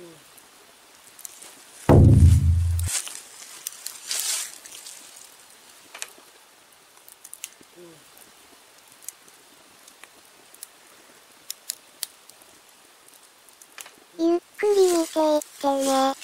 ゆっくり見ていってね。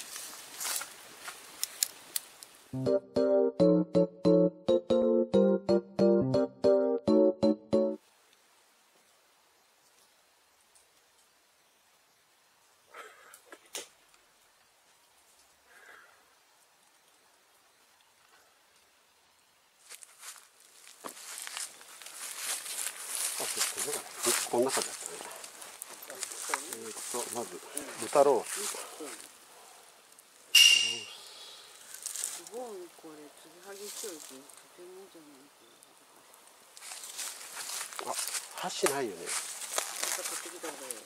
こんな感じだったね。まず豚ロース。すごいこれ継ぎはぎしといてとてもじゃないけど。あ、箸ないよね。また買ってきた方がいい。こ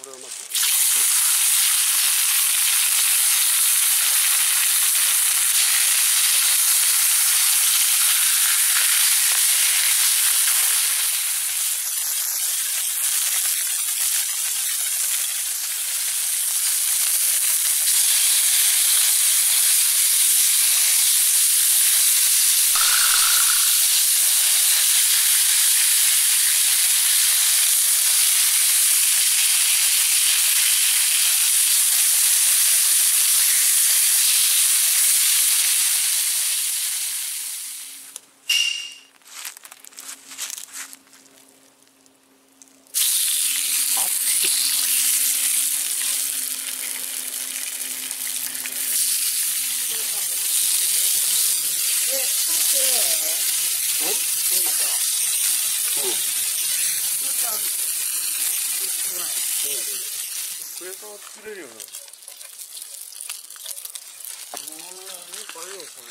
れはまず。クレーター作れるよな。なんかあるよ、それ。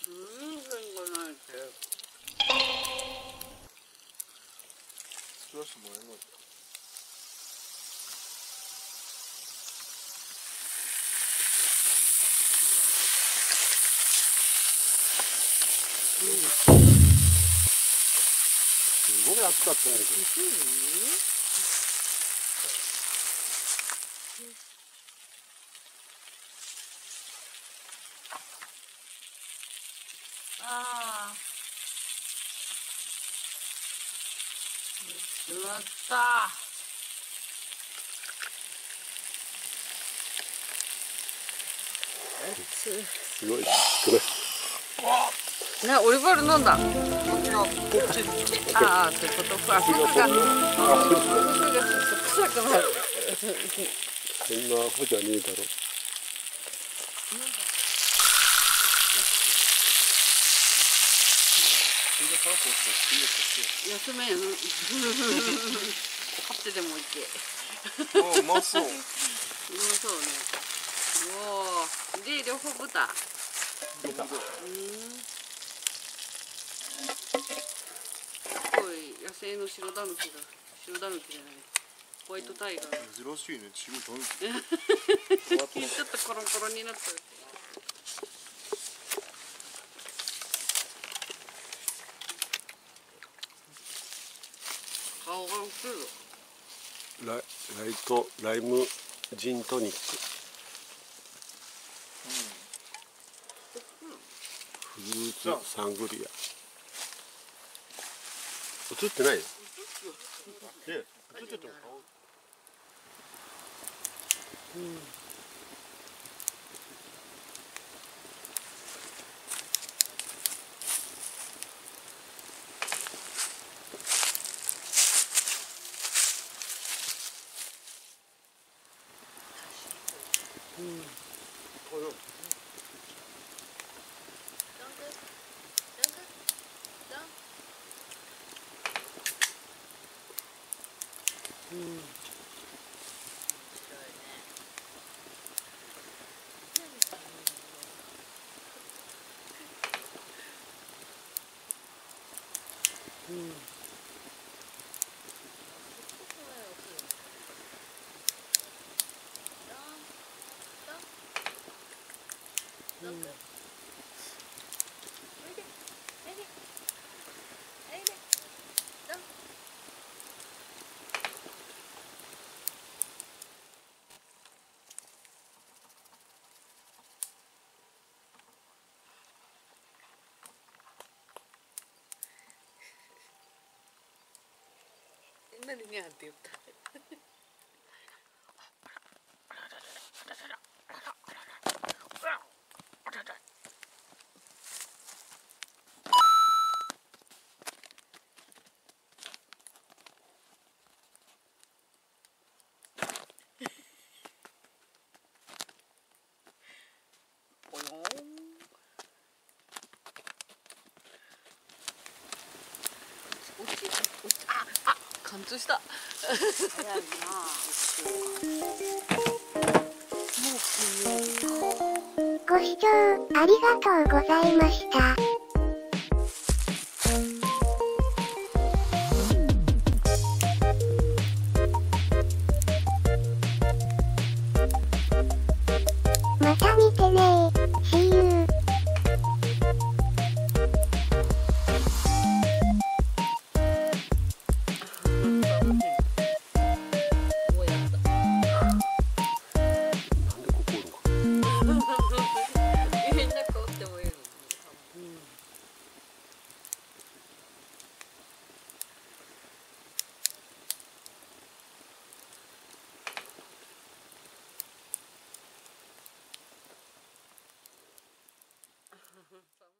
全然がないって。作らせてもらえないか。すごい暑かったんだけど。ああ。しまった。すごい少ない。ね、オリーブオイル飲んだ。ああ、ってことか。服が臭くなる。そんなアホじゃねえだろ。休めん。買ってでもいけ。あ、うまそう。うまそうね。おお、で、両方豚。すごい野生の白タヌキが、白タヌキじゃない。ホワイトタイガー。珍しいね、白いタヌキ。ちょっとコロンコロンになってる。顔が薄いぞ。ライムジントニック。フルーツサングリア。映ってないよ。映ってても顔。なににゃんって言った。およん。貫通した。早いな。ご視聴ありがとうございました。また見てねー。